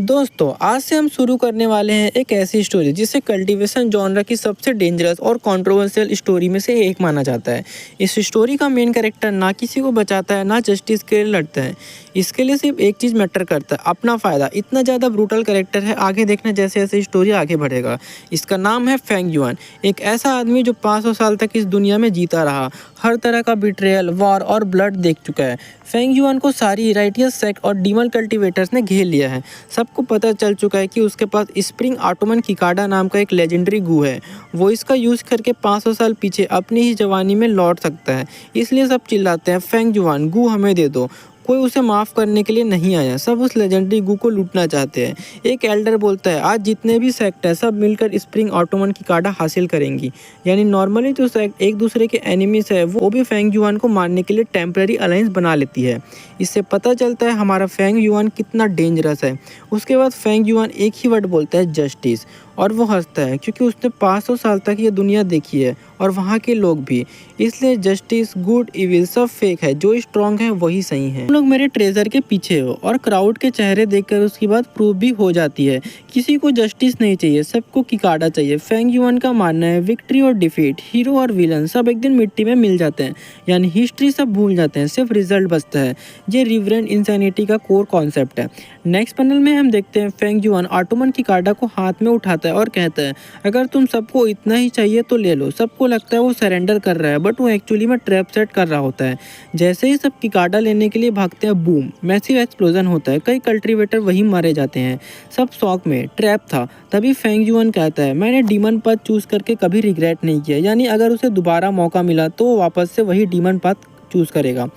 दोस्तों आज से हम शुरू करने वाले हैं एक ऐसी स्टोरी जिसे कल्टीवेशन जॉनरा की सबसे डेंजरस और कंट्रोवर्शियल स्टोरी में से एक माना जाता है। इस स्टोरी का मेन कैरेक्टर ना किसी को बचाता है ना जस्टिस के लिए लड़ता है। इसके लिए सिर्फ एक चीज़ मैटर करता है, अपना फ़ायदा। इतना ज़्यादा ब्रूटल कैरेक्टर है, आगे देखना जैसे जैसे स्टोरी आगे बढ़ेगा। इसका नाम है फेंग युआन, एक ऐसा आदमी जो 500 साल तक इस दुनिया में जीता रहा, हर तरह का बिट्रेयल, वॉर और ब्लड देख चुका है। फेंग युआन को सारी राइटियस सेक्ट और डीमन कल्टीवेटर्स ने घेर लिया है। सबको पता चल चुका है कि उसके पास स्प्रिंग ऑटोमन किकाडा नाम का एक लेजेंडरी गू है। वो इसका यूज़ करके 500 साल पीछे अपनी ही जवानी में लौट सकता है। इसलिए सब चिल्लाते हैं, फेंग युआन गू हमें दे दो। कोई उसे माफ़ करने के लिए नहीं आया, सब उस लेजेंडरी गू को लूटना चाहते हैं। एक एल्डर बोलता है, आज जितने भी सेक्ट है सब मिलकर स्प्रिंग ऑटोमन की कार्डा हासिल करेंगी। यानी नॉर्मली जो सेक्ट एक दूसरे के एनिमीज है वो भी फेंग युआन को मारने के लिए टेम्पररी अलायंस बना लेती है। इससे पता चलता है हमारा फेंग युआन कितना डेंजरस है। उसके बाद फेंग युआन एक ही वर्ड बोलता है, जस्टिस, और वो हंसता है क्योंकि उसने 500 साल तक ये दुनिया देखी है और वहाँ के लोग भी। इसलिए जस्टिस, गुड, इविल सब फेक है, जो स्ट्रॉन्ग है वही सही है। तुम लोग मेरे ट्रेजर के पीछे हो और क्राउड के चेहरे देखकर उसकी बात प्रूव भी हो जाती है। किसी को जस्टिस नहीं चाहिए, सबको किकाडा चाहिए। फेंग युआन का मानना है विक्ट्री और डिफीट, हीरो और विलन सब एक दिन मिट्टी में मिल जाते हैं। यानी हिस्ट्री सब भूल जाते हैं, सिर्फ रिजल्ट बचता है। ये रिवरेंट इंसैनिटी का कोर कॉन्सेप्ट है। नेक्स्ट पैनल में हम देखते हैं फेंग युआन ऑटोमन किकाडा को हाथ में उठाता है और कहता है, अगर तुम सबको इतना ही चाहिए तो ले लो। सबको लगता है वो सरेंडर कर रहा है, बट वो एक्चुअली में ट्रैप सेट कर रहा होता है। जैसे ही सब किकाडा लेने के लिए भागते हैं, बूम, मैसिव एक्सप्लोजन होता है। कई कल्टीवेटर वहीं मारे जाते हैं। सब शॉक में, ट्रैप था। तभी फेंग युआन कहता है, मैंने डीमन पाथ चूज करके कभी रिग्रेट नहीं किया। यानी अगर उसे दोबारा मौका मिला तो वो वापस से वही डीमन पाथ चूज करेगा।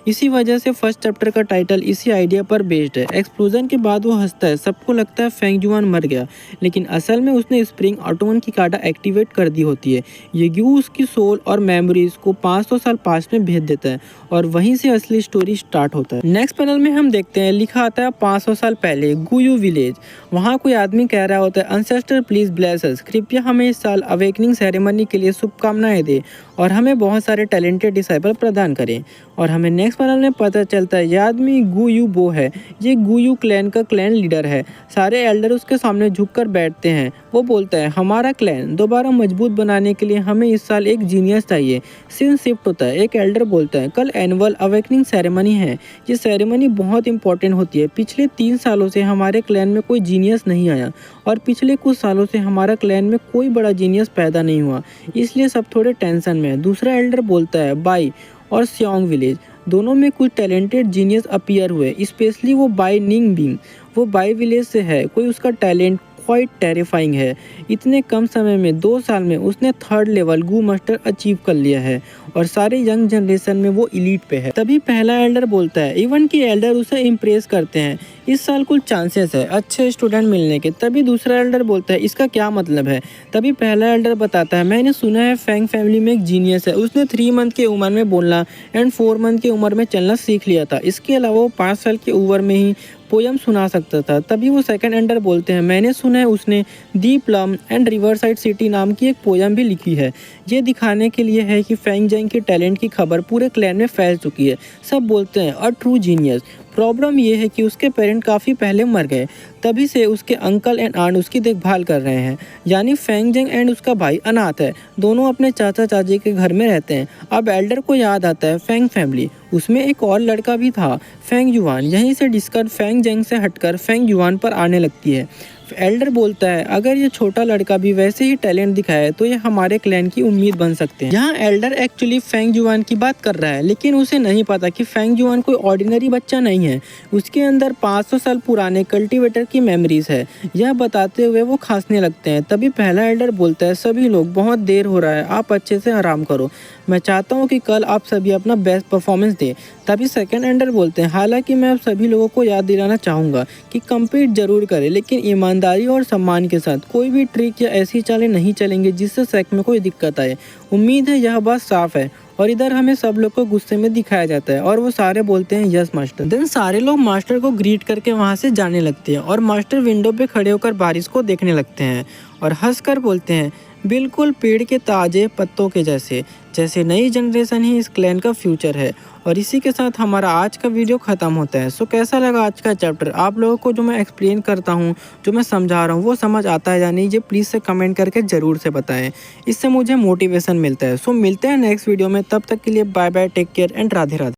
इसी वजह से फर्स्ट चैप्टर का टाइटल इसी आइडिया पर बेस्ड है। एक्सप्लोजन के बाद वो हंसता है, सबको लगता है फेंग युआन मर गया, लेकिन असल में उसने स्प्रिंग ऑटोमन की कार्डा एक्टिवेट कर दी होती है। ये गू उसकी सोल और मेमोरीज को 500 साल पास्ट में भेज देता है और वहीं से असली स्टोरी स्टार्ट होता है। नेक्स्ट पैनल में हम देखते हैं, लिखा आता है 500 साल पहले गुयू विलेज। वहाँ कोई आदमी कह रहा होता है, अनसेस्टर प्लीज ब्लेस अस, कृपया हमें इस साल अवेकनिंग सेरेमनी के लिए शुभकामनाएं दे और हमें बहुत सारे टैलेंटेड डिसाइपल प्रदान करें। और हमें नेक्स्ट पैनल में पता चलता है, यह आदमी गुयू बो है। ये गुयू क्लैन का क्लैन लीडर है। सारे एल्डर उसके सामने झुककर बैठते हैं। वो बोलता है, हमारा क्लैन दोबारा मजबूत बनाने के लिए हमें इस साल एक जीनियस चाहिए। सीन शिफ्ट होता है। एक एल्डर बोलता है, कल एनुअल अवेकनिंग सेरेमनी है। ये सेरेमनी बहुत इंपॉर्टेंट होती है। पिछले 3 सालों से हमारे क्लैन में कोई जीनियस नहीं आया और पिछले कुछ सालों से हमारा क्लैन में कोई बड़ा जीनियस पैदा नहीं हुआ, इसलिए सब थोड़े टेंशन में है। दूसरा एल्डर बोलता है, बाई और सियोंग विलेज दोनों में कुछ टैलेंटेड जीनियस अपीयर हुए, स्पेशली वो बाई निंग बिंग। वो बाई विलेज से है। कोई उसका टैलेंट क्वाइट टेरिफाइंग है। इतने कम समय में 2 साल में उसने 3rd लेवल गू मास्टर अचीव कर लिया है और सारे यंग जनरेशन में वो इलीट पे है। तभी पहला एल्डर बोलता है, इवन कि एल्डर उसे इम्प्रेस करते हैं, इस साल कुछ चांसेस है अच्छे स्टूडेंट मिलने के। तभी दूसरा एल्डर बोलता है, इसका क्या मतलब है। तभी पहला एल्डर बताता है, मैंने सुना है फेंग फैमिली में एक जीनियस है, उसने 3 मंथ की उम्र में बोलना एंड 4 मंथ की उम्र में चलना सीख लिया था। इसके अलावा वो 5 साल की उम्र में ही पोयम सुना सकता था। तभी वो सेकंड एल्डर बोलते हैं, मैंने सुना है उसने दी प्लम एंड रिवरसाइड सिटी नाम की एक पोयम भी लिखी है। ये दिखाने के लिए है कि फेंग जैंग के टैलेंट की खबर पूरे क्लैन में फैल चुकी है। सब बोलते हैं, अ ट्रू जीनियस। प्रॉब्लम ये है कि उसके पेरेंट काफ़ी पहले मर गए, तभी से उसके अंकल एंड आंट उसकी देखभाल कर रहे हैं। यानी फेंग जैंग एंड उसका भाई अनाथ है, दोनों अपने चाचा चाची के घर में रहते हैं। अब एल्डर को याद आता है फेंग फैमिली, उसमें एक और लड़का भी था, फेंग युआन। यहीं से डिस्कस फेंग जैंग से हटकर फेंग युआन पर आने लगती है। एल्डर बोलता है, अगर ये छोटा लड़का भी वैसे ही टैलेंट दिखाए तो ये हमारे क्लैन की उम्मीद बन सकते हैं। यहाँ एल्डर एक्चुअली फेंग युआन की बात कर रहा है, लेकिन उसे नहीं पता कि फेंग युआन कोई ऑर्डिनरी बच्चा नहीं है। उसके अंदर 500 साल पुराने कल्टीवेटर की मेमोरीज है। यह बताते हुए वो खांसने लगते हैं। तभी पहला एल्डर बोलता है, सभी लोग बहुत देर हो रहा है, आप अच्छे से आराम करो। मैं चाहता हूँ कि कल आप सभी अपना बेस्ट परफॉर्मेंस दें। तभी सेकंड एल्डर बोलते हैं, हालांकि मैं आप सभी लोगों को याद दिलाना चाहूँगा कि कम्पीट जरूर करें, लेकिन ईमानदारी और सम्मान के साथ। कोई भी ट्रिक या ऐसी चालें नहीं चलेंगे जिससे सेक्ट में कोई दिक्कत आए। उम्मीद है यह बात साफ है। और इधर हमें सब लोग को गुस्से में दिखाया जाता है और वो सारे बोलते हैं, यस मास्टर। देन सारे लोग मास्टर को ग्रीट करके वहाँ से जाने लगते हैं और मास्टर विंडो पे खड़े होकर बारिश को देखने लगते हैं और हंसकर बोलते हैं, बिल्कुल पेड़ के ताजे पत्तों के जैसे। जैसे नई जनरेशन ही इस क्लैन का फ्यूचर है। और इसी के साथ हमारा आज का वीडियो ख़त्म होता है। सो कैसा लगा आज का चैप्टर? आप लोगों को जो मैं एक्सप्लेन करता हूँ, जो मैं समझा रहा हूँ, वो समझ आता है या नहीं, ये प्लीज़ से कमेंट करके ज़रूर से बताएं। इससे मुझे मोटिवेशन मिलता है। सो मिलते हैं नेक्स्ट वीडियो में, तब तक के लिए bye bye, take care and Radhe Radhe.